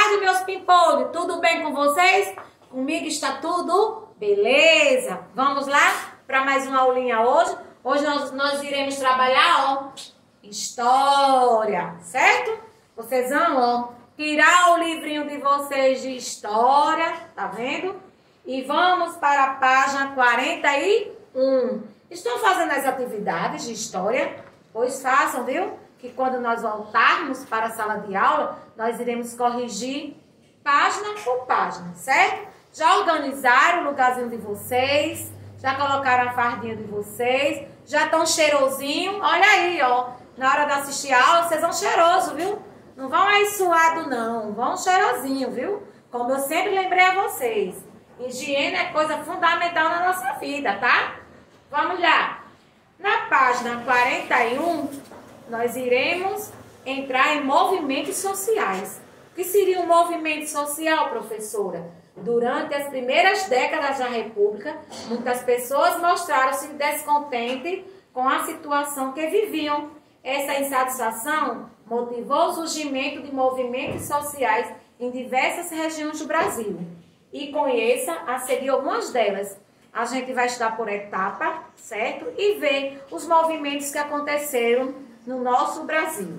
tarde, meus pimpolhos. Tudo bem com vocês? Comigo está tudo beleza. Vamos lá para mais uma aulinha hoje. Hoje nós iremos trabalhar, ó, história, certo? Vocês vão, ó, tirar o livrinho de vocês de história, tá vendo? E vamos para a página 41. Estão fazendo as atividades de história? Pois façam, viu? Que quando nós voltarmos para a sala de aula, nós iremos corrigir página por página, certo? Já organizaram o lugarzinho de vocês, já colocaram a fardinha de vocês, já estão cheirosinho. Olha aí, ó, na hora de assistir a aula, vocês vão cheiroso, viu? Não vão aí suado, não, vão cheirosinho, viu? Como eu sempre lembrei a vocês, higiene é coisa fundamental na nossa vida, tá? Vamos lá. Na página 41, nós iremos entrar em movimentos sociais. O que seria um movimento social, professora? Durante as primeiras décadas da República, muitas pessoas mostraram-se descontentes com a situação que viviam. Essa insatisfação motivou o surgimento de movimentos sociais em diversas regiões do Brasil. E conheça a seguir algumas delas. A gente vai estudar por etapa, certo? E ver os movimentos que aconteceram no nosso Brasil.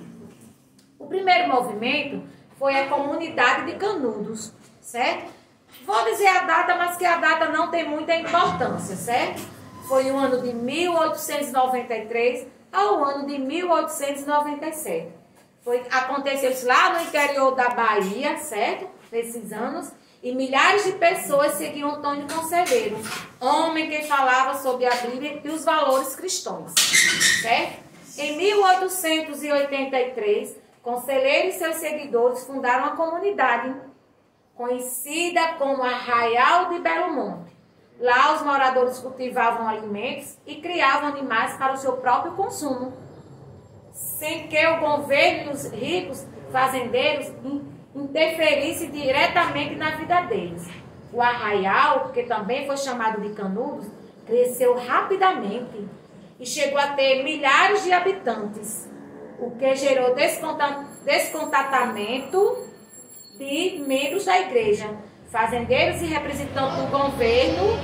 O primeiro movimento foi a Comunidade de Canudos, certo? Vou dizer a data, mas que a data não tem muita importância, certo? Foi no ano de 1893 ao ano de 1897. Aconteceu isso lá no interior da Bahia, certo? Nesses anos. E milhares de pessoas seguiam Antônio Conselheiro, homem que falava sobre a Bíblia e os valores cristãos, certo? Em 1883, Conselheiro e seus seguidores fundaram uma comunidade conhecida como Arraial de Belo Monte. Lá os moradores cultivavam alimentos e criavam animais para o seu próprio consumo, sem que o governo e os ricos fazendeiros interferisse diretamente na vida deles. O arraial, que também foi chamado de Canudos, cresceu rapidamente e chegou a ter milhares de habitantes, o que gerou descontentamento de membros da igreja, fazendeiros e representantes do governo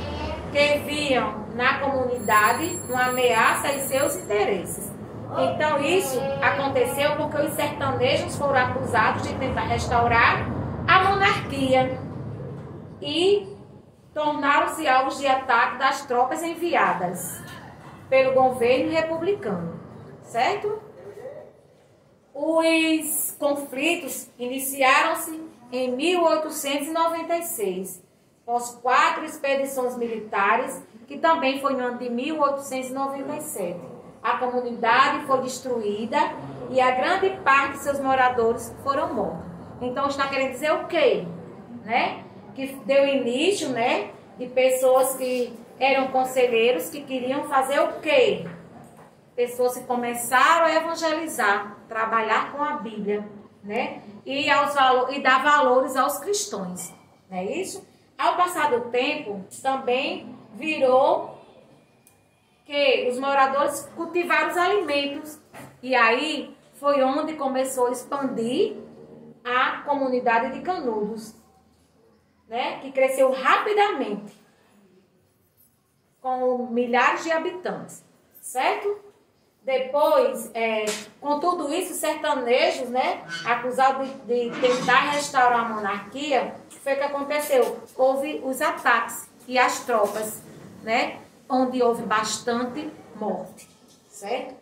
que viam na comunidade uma ameaça a seus interesses. Então isso aconteceu porque os sertanejos foram acusados de tentar restaurar a monarquia e tornaram-se alvos de ataque das tropas enviadas pelo governo republicano, certo? Os conflitos iniciaram-se em 1896, após 4 expedições militares, que também foi no ano de 1897. A comunidade foi destruída e a grande parte de seus moradores foram mortos. Então está querendo dizer o quê? Né? Que deu início, né, de pessoas que eram conselheiros que queriam fazer o quê? Pessoas que começaram a evangelizar, trabalhar com a Bíblia, né? E dar valores aos cristãos. Não é isso? Ao passar do tempo, também virou que os moradores cultivaram os alimentos. E aí foi onde começou a expandir a comunidade de Canudos, né? Que cresceu rapidamente, com milhares de habitantes, certo? Depois, com tudo isso, sertanejos, né, acusados de tentar restaurar a monarquia, foi o que aconteceu. Houve os ataques e as tropas, né, onde houve bastante morte, certo?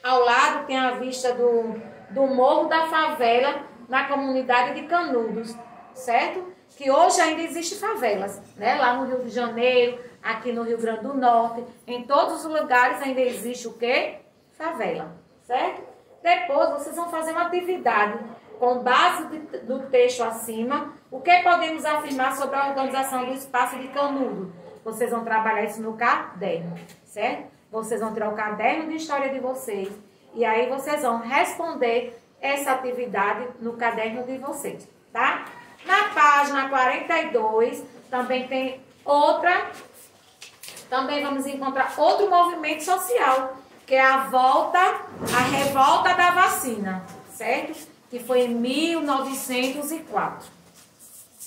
Ao lado tem a vista do Morro da Favela, na comunidade de Canudos, certo? Que hoje ainda existem favelas, né? Lá no Rio de Janeiro, aqui no Rio Grande do Norte, em todos os lugares ainda existe o quê? Favela, certo? Depois vocês vão fazer uma atividade com base do texto acima. O que podemos afirmar sobre a organização do espaço de Canudos? Vocês vão trabalhar isso no caderno, certo? Vocês vão tirar o caderno de história de vocês e aí vocês vão responder essa atividade no caderno de vocês, tá? Na página 42 também tem outra, também vamos encontrar outro movimento social, que é a revolta da vacina, certo? Que foi em 1904.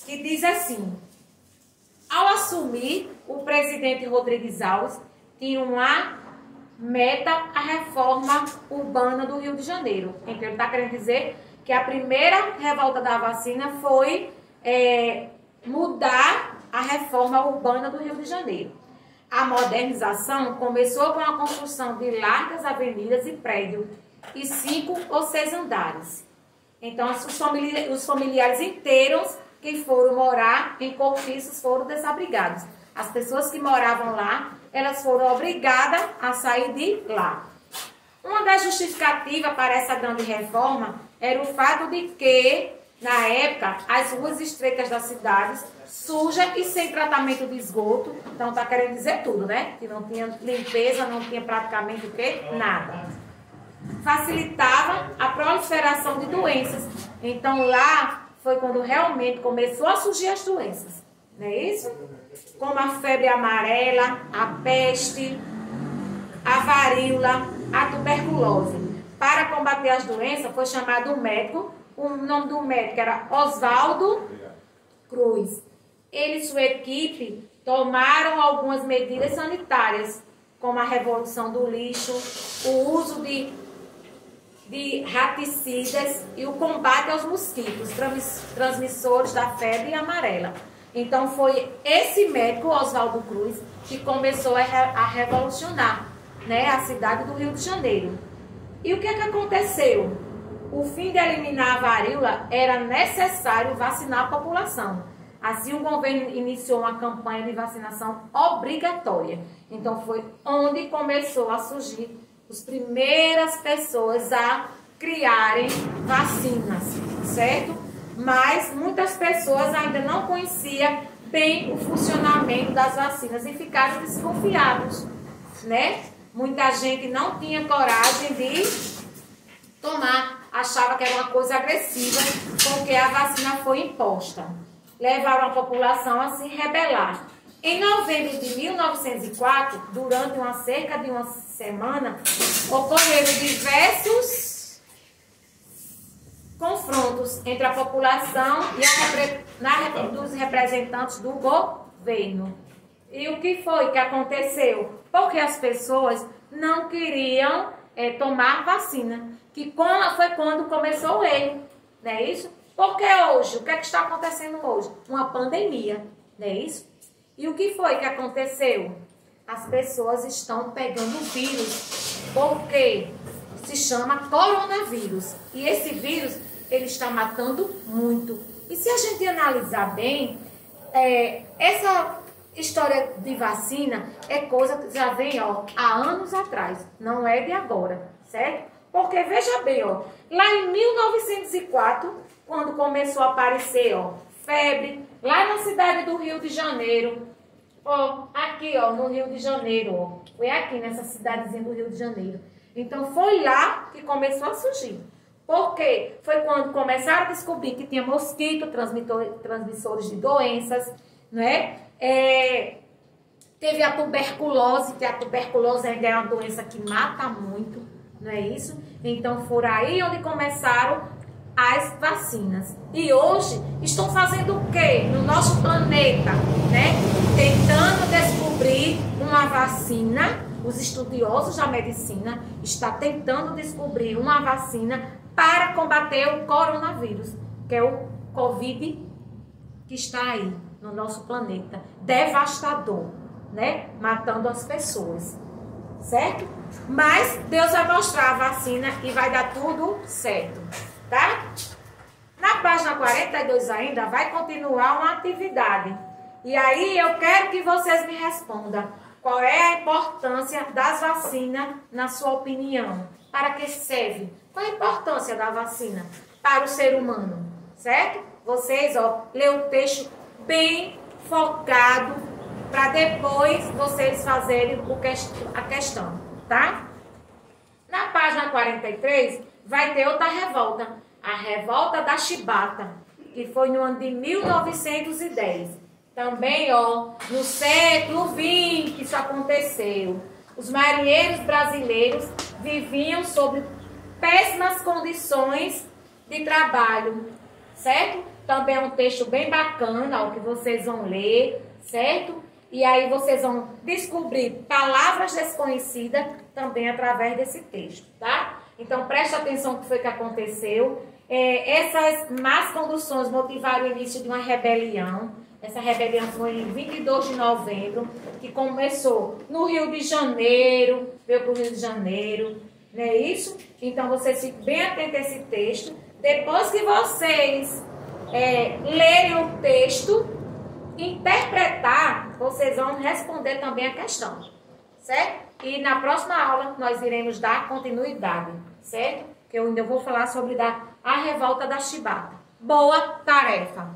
que diz assim: ao assumir, o presidente Rodrigues Alves tinha uma meta, a reforma urbana do Rio de Janeiro. Então, ele está querendo dizer que a primeira revolta da vacina foi mudar a reforma urbana do Rio de Janeiro. A modernização começou com a construção de largas avenidas e prédios e 5 ou 6 andares. Então, os familiares inteiros que foram morar em cortiços foram desabrigados. As pessoas que moravam lá, elas foram obrigadas a sair de lá. Uma das justificativas para essa grande reforma era o fato de que, na época, as ruas estreitas das cidades, sujas e sem tratamento de esgoto, então está querendo dizer tudo, né? Que não tinha limpeza, não tinha praticamente o quê? Nada. Facilitava a proliferação de doenças. Então lá foi quando realmente começou a surgir as doenças, não é isso? Como a febre amarela, a peste, a varíola, a tuberculose. Para combater as doenças foi chamado um médico, o nome do médico era Oswaldo Cruz. Ele e sua equipe tomaram algumas medidas sanitárias, como a revolução do lixo, o uso de raticidas e o combate aos mosquitos, transmissores da febre amarela. Então foi esse médico, Oswaldo Cruz, que começou a revolucionar, né, a cidade do Rio de Janeiro. E o que aconteceu? O fim de eliminar a varíola era necessário vacinar a população. Assim, o governo iniciou uma campanha de vacinação obrigatória. Então, foi onde começou a surgir as primeiras pessoas a criarem vacinas, certo? Mas muitas pessoas ainda não conheciam bem o funcionamento das vacinas e ficaram desconfiados, né? Muita gente não tinha coragem de tomar, achava que era uma coisa agressiva, porque a vacina foi imposta. Levaram a população a se rebelar. Em novembro de 1904, durante cerca de uma semana, ocorreram diversos confrontos entre a população e dos representantes do governo. E o que foi que aconteceu? Porque as pessoas não queriam tomar vacina, que foi quando começou ele, não é isso? Porque hoje, o que é que está acontecendo hoje? Uma pandemia, não é isso? E o que foi que aconteceu? As pessoas estão pegando o vírus, porque se chama coronavírus. E esse vírus, ele está matando muito. E se a gente analisar bem, essa história de vacina é coisa que já vem há anos atrás, não é de agora, certo? Porque veja bem, lá em 1904, quando começou a aparecer febre, lá na cidade do Rio de Janeiro, aqui no Rio de Janeiro, foi aqui nessa cidadezinha do Rio de Janeiro. Então foi lá que começou a surgir. Por quê? Foi quando começaram a descobrir que tinha mosquito, transmissores de doenças, né? Teve a tuberculose, que a tuberculose ainda é uma doença que mata muito, não é isso? Então foram aí onde começaram as vacinas. E hoje estão fazendo o quê? No nosso planeta, né? Tentando descobrir uma vacina. Os estudiosos da medicina estão tentando descobrir uma vacina para combater o coronavírus, que é o Covid que está aí no nosso planeta, devastador, né? Matando as pessoas, certo? Mas Deus vai mostrar a vacina e vai dar tudo certo, tá? Na página 42 ainda vai continuar uma atividade. E aí eu quero que vocês me respondam qual é a importância das vacinas na sua opinião. Para que serve? Qual é a importância da vacina para o ser humano, certo? Vocês, lê o texto bem focado para depois vocês fazerem a questão, tá? Na página 43 vai ter outra revolta, a revolta da Chibata, que foi no ano de 1910. Também, no século XX isso aconteceu. Os marinheiros brasileiros viviam sob péssimas condições de trabalho, certo? Também é um texto bem bacana, ó, que vocês vão ler, certo? E aí vocês vão descobrir palavras desconhecidas também através desse texto, tá? Então preste atenção no que foi que aconteceu. Essas más conduções motivaram o início de uma rebelião. Essa rebelião foi em 22 de novembro, que começou no Rio de Janeiro, veio para o Rio de Janeiro, não é isso? Então vocês fiquem bem atentos a esse texto. Depois que vocês lerem o texto, interpretar, vocês vão responder também a questão, certo? E na próxima aula nós iremos dar continuidade, certo? Que eu ainda vou falar sobre a revolta da chibata. Boa tarefa!